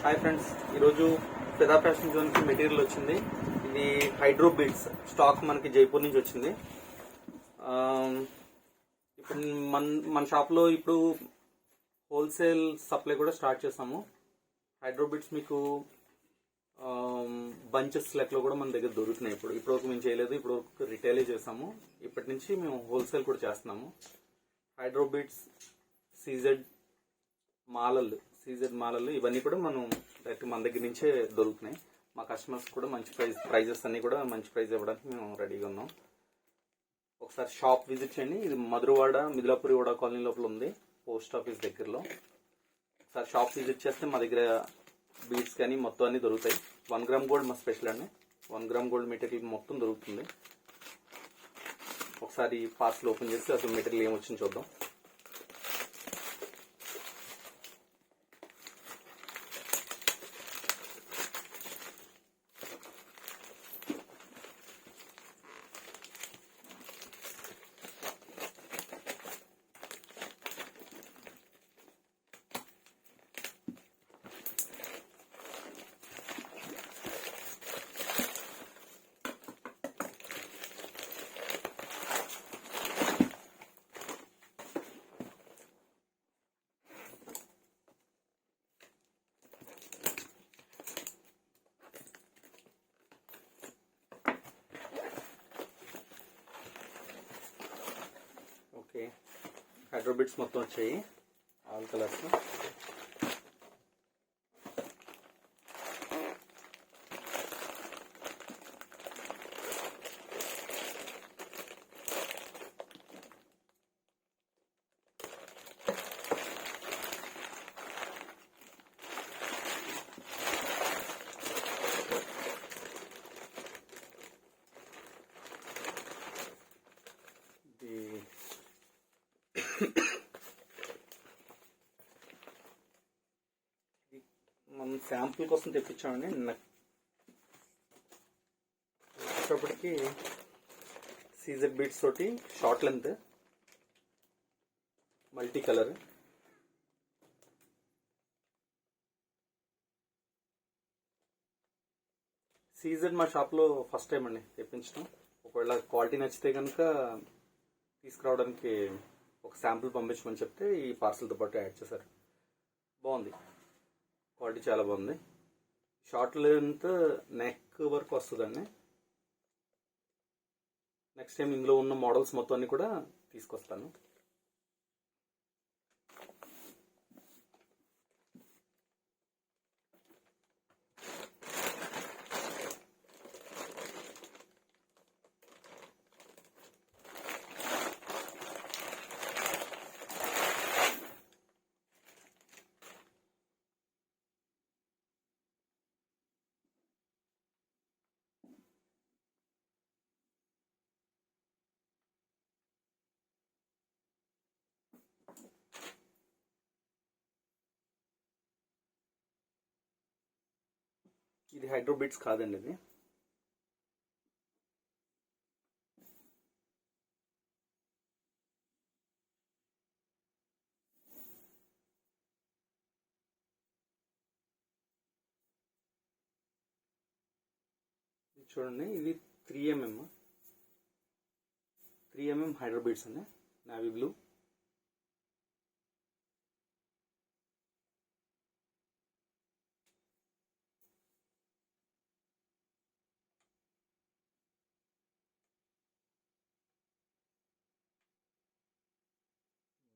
Hi friends, ఈరోజు ఫిదా fashion జోన్కి material వచ్చింది. ఇది హైడ్రో బీడ్స్ స్టాక్ మనకి జైపూర్ నుంచి వచ్చింది. ఇప్పుడు మన షాప్లో ఇప్పుడు హోల్సేల్ సప్లై కూడా స్టార్ట్ చేసాము. హైడ్రో బీడ్స్ మీకు బంచెస్ లెక్కలో కూడా మన దగ్గర దొరుకుతున్నాయి. ఇప్పుడు మేము చేయలేదు, ఇప్పుడు రిటైలే చేసాము. ఇప్పటి నుంచి మేము హోల్సేల్ కూడా చేస్తున్నాము. హైడ్రో బీడ్స్, సీజెడ్ మాలలు ఇవన్నీ కూడా మనం డైరెక్ట్ మన దగ్గర నుంచే దొరుకుతున్నాయి. మా కస్టమర్స్ కూడా మంచి ప్రైజెస్ అన్ని కూడా మంచి ప్రైజ్ ఇవ్వడానికి మేము రెడీగా ఉన్నాం. ఒకసారి షాప్ విజిట్ చేయండి. ఇది మధురవాడ మిథిలాపురి వడా కాలనీ లోపల ఉంది, పోస్ట్ ఆఫీస్ దగ్గరలో. ఒకసారి షాప్ విజిట్ చేస్తే మా దగ్గర బీడ్స్ కానీ మొత్తం అన్ని దొరుకుతాయి. 1 గ్రామ్ గోల్డ్ మా స్పెషల్ అండి. 1 గ్రామ్ గోల్డ్ మెటీరియల్ మొత్తం దొరుకుతుంది. ఒకసారి పార్సల్ ఓపెన్ చేసి అసలు మెటీరియల్ ఏమొచ్చింది చూద్దాం. ఓకే, హైడ్రో బీడ్స్ మొత్తం వచ్చాయి, ఆల్ కలర్స్. మనం శాంపుల్ కోసం తెప్పించామండి. వచ్చేటప్పటికి సీజెడ్ బీడ్స్ తోటి short length multi colour. CZ మా షాప్లో ఫస్ట్ టైం అండి తెప్పించడం. ఒకవేళ క్వాలిటీ నచ్చితే కనుక తీసుకురావడానికి ఒక శాంపుల్ పంపించమని చెప్తే ఈ పార్సల్తో పాటు యాడ్ చేశారు. బాగుంది, క్వాలిటీ చాలా బాగుంది. షార్ట్ లెంత్ నెక్ వరకు వస్తుందండి. నెక్స్ట్ టైం ఇందులో ఉన్న మోడల్స్ మొత్తం అన్ని కూడా తీసుకొస్తాను. ఇది హైడ్రో బీడ్స్ కాదండి, ఇది చూడండి. ఇది 3mm హైడ్రో బీడ్స్ అండి, నావీ బ్లూ.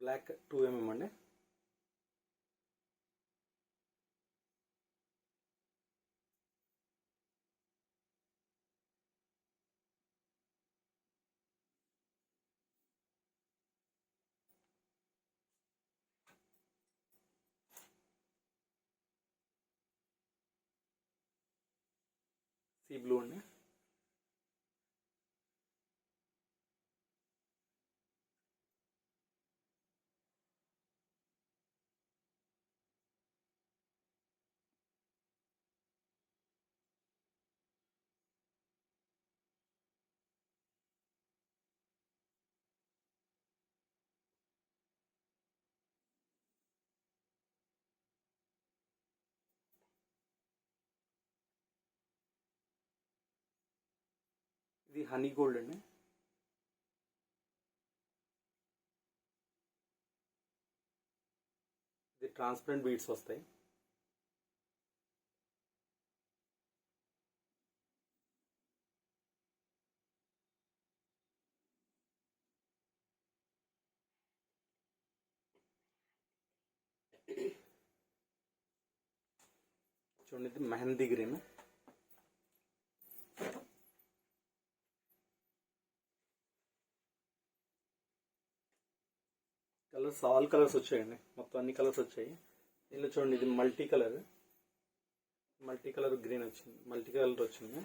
బ్లాక్ 2mm అండి. సీ బ్లూ అండి. ఇది హనీ గోల్డ్ అండి. ఇది ట్రాన్స్పరెంట్ బీడ్స్ వస్తాయి. చూడండి, ఇది mehndi green. Colours all colours వచ్చాయండి, మొత్తం అన్ని కలర్స్ వచ్చాయి. దీనిలో చూడండి, ఇది మల్టీ కలర్ గ్రీన్ వచ్చింది, మల్టీ కలర్ వచ్చింది.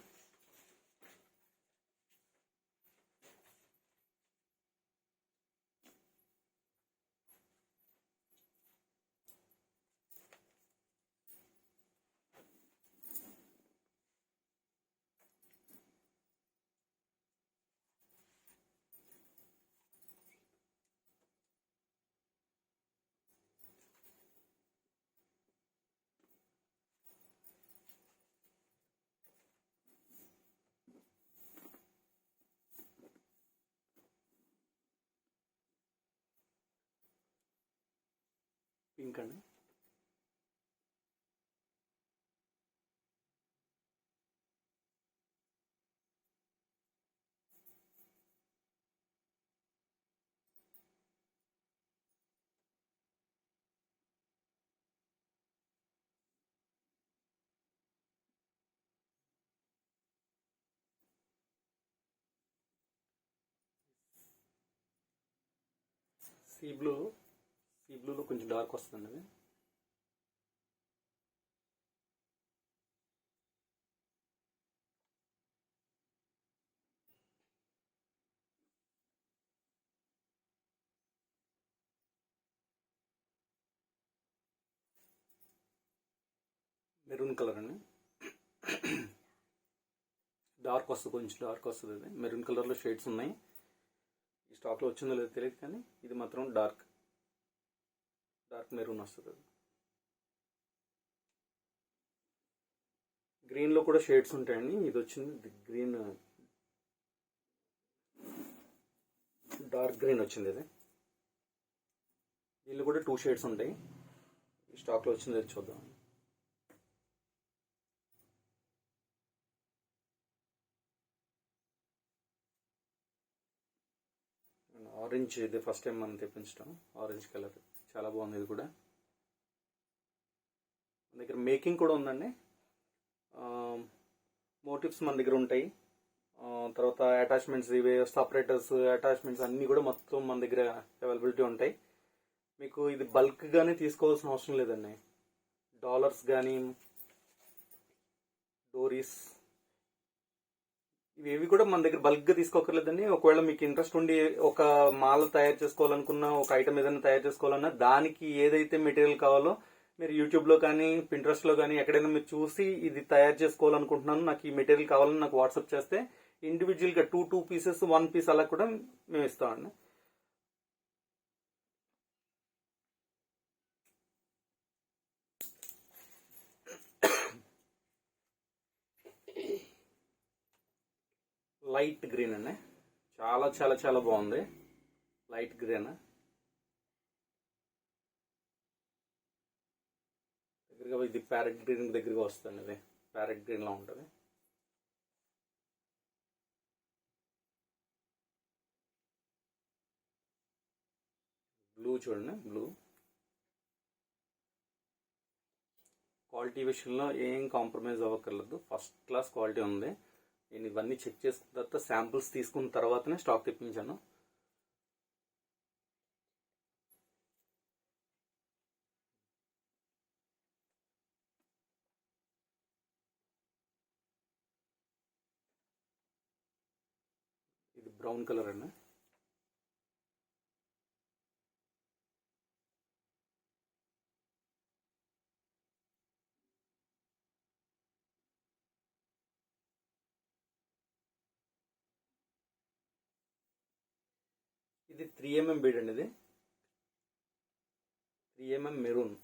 పింక్ అండి. సీ బ్లూలో కొంచెం డార్క్ వస్తుంది అది. మెరూన్ కలర్ అండి, డార్క్ వస్తుంది, కొంచెం డార్క్ వస్తుంది. అది మెరూన్ కలర్లో షేడ్స్ ఉన్నాయి. ఈ స్టాక్లో వచ్చిందో లేదో తెలియదు, కానీ ఇది మాత్రం డార్క్ మెరూన్ వస్తుంది. అది గ్రీన్లో కూడా షేడ్స్ ఉంటాయండి. ఇది వచ్చింది గ్రీన్, డార్క్ గ్రీన్ వచ్చింది. ఇది దీనిలో కూడా 2 షేడ్స్ ఉంటాయి. ఈ స్టాక్లో వచ్చింది అది చూద్దాం. ఆరెంజ్, ఇది ఫస్ట్ టైం మనం తెప్పించడం. ఆరెంజ్ కలర్ చాలా బాగుంది. ఇది కూడా మన దగ్గర మేకింగ్ కూడా ఉందండి. మోటివ్స్ మన దగ్గర ఉంటాయి. తర్వాత అటాచ్మెంట్స్, ఇవే సపరేటర్స్, అటాచ్మెంట్స్ అన్నీ కూడా మొత్తం మన దగ్గర అవైలబిలిటీ ఉంటాయి. మీకు ఇది బల్క్గానే తీసుకోవాల్సిన అవసరం లేదండి. డాలర్స్ కానీ, డోరీస్, ఇవి కూడా మన దగ్గర బల్క్గా తీసుకోకర్లేదండి. ఒకవేళ మీకు ఇంట్రెస్ట్ ఉండి ఒక మాల తయారు చేసుకోవాలనుకున్నా, ఒక ఐటమ్ ఏదైనా తయారు చేసుకోవాలన్నా, దానికి ఏదైతే మెటీరియల్ కావాలో మీరు యూట్యూబ్లో కానీ, పింట్రెస్ట్లో కానీ ఎక్కడైనా మీరు చూసి ఇది తయారు చేసుకోవాలనుకుంటున్నాను, నాకు ఈ మెటీరియల్ కావాలని నాకు వాట్సాప్ చేస్తే ఇండివిజువల్గా 2 పీసెస్, 1 పీస్ అలా కూడా మేము ఇస్తామండి. లైట్ గ్రీన్ అండి, చాలా చాలా చాలా బాగుంది. లైట్ గ్రీన్ దగ్గరగా, ఇది ప్యారెట్ గ్రీన్ దగ్గరగా వస్తుంది. ఇది ప్యారెట్ గ్రీన్లో ఉంటుంది. బ్లూ చూడండి, బ్లూ క్వాలిటీ విషయంలో ఏం కాంప్రమైజ్ అవ్వక్కర్లేదు, ఫస్ట్ క్లాస్ క్వాలిటీ ఉంది. నేను ఇవన్నీ చెక్ చేసుకున్న తర్వాత, శాంపుల్స్ తీసుకున్న తర్వాతనే స్టాక్ తెప్పించాను. ఇది బ్రౌన్ కలర్ అండి. ఇది 3mm బీడ్ అండి. ఇది 3mm మెరూన్.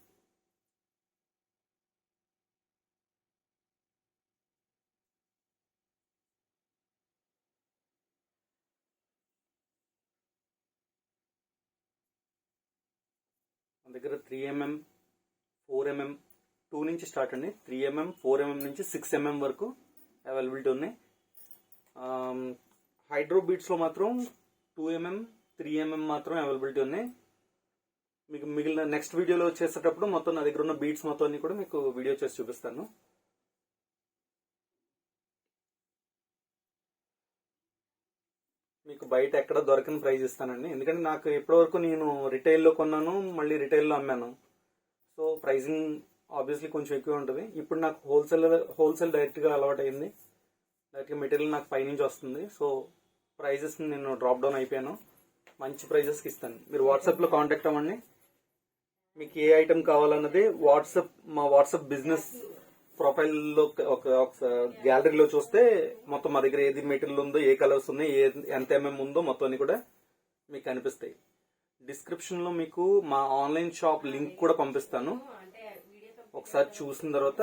దగ్గర 3mm 4mm 2 నుంచి స్టార్ట్ అండి. 3mm 4mm నుంచి 6mm వరకు అవైలబిలిటీ ఉన్నాయి. హైడ్రో బీట్స్లో మాత్రం 2mm 3mm మాత్రం అవైలబిలిటీ ఉన్నాయి. మీకు మిగిలిన నెక్స్ట్ వీడియోలో చేసేటప్పుడు మొత్తం నా దగ్గర ఉన్న బీట్స్ మొత్తం అన్ని కూడా మీకు వీడియో చేసి చూపిస్తాను. మీకు బయట ఎక్కడ దొరకని ప్రైస్ ఇస్తానండి. ఎందుకంటే నాకు ఇప్పటివరకు నేను రిటైల్లో కొన్నాను, మళ్ళీ రిటైల్లో అమ్మాను. సో ప్రైజింగ్ ఆబ్వియస్లీ కొంచెం ఎక్కువ ఉంటుంది. ఇప్పుడు నాకు హోల్సేల్ డైరెక్ట్గా అలవాటు అయింది. డైరెక్ట్గా మెటీరియల్ నాకు పైనుంచి వస్తుంది. సో ప్రైజెస్ నేను డ్రాప్ డౌన్ అయిపోయాను. మంచి ప్రైజెస్కి ఇస్తాను. మీరు వాట్సాప్లో కాంటాక్ట్ అవ్వండి. మీకు ఏ ఐటమ్ కావాలన్నది మా వాట్సాప్ బిజినెస్ ప్రొఫైల్లో ఒక గ్యాలరీలో చూస్తే మొత్తం మా దగ్గర ఏది మెటీరియల్ ఉందో, ఏ కలర్స్ ఉన్నాయి, ఎంత ఎంఎం ఉందో మొత్తం అన్ని కూడా మీకు కనిపిస్తాయి. డిస్క్రిప్షన్లో మీకు మా ఆన్లైన్ షాప్ లింక్ కూడా పంపిస్తాను. ఒకసారి చూసిన తర్వాత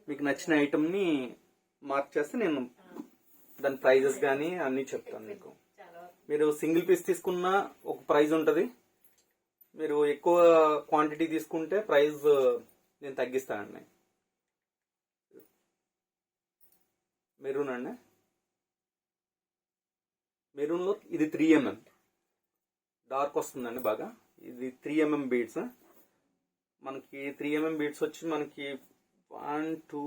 మీకు నచ్చిన ఐటమ్ని మార్క్ చేస్తే నేను దాని ప్రైజెస్ కానీ అన్నీ చెప్తాను మీకు. మీరు సింగిల్ పీస్ తీసుకున్న ఒక ప్రైజ్ ఉంటుంది. మీరు ఎక్కువ క్వాంటిటీ తీసుకుంటే ప్రైస్ నేను తగ్గిస్తానండి. మెరూన్ అండి. మెరూన్లో ఇది 3mm డార్క్ వస్తుందండి బాగా. ఇది 3mm బీడ్స్. మనకి 3mm బీడ్స్ వచ్చి మనకి 1 2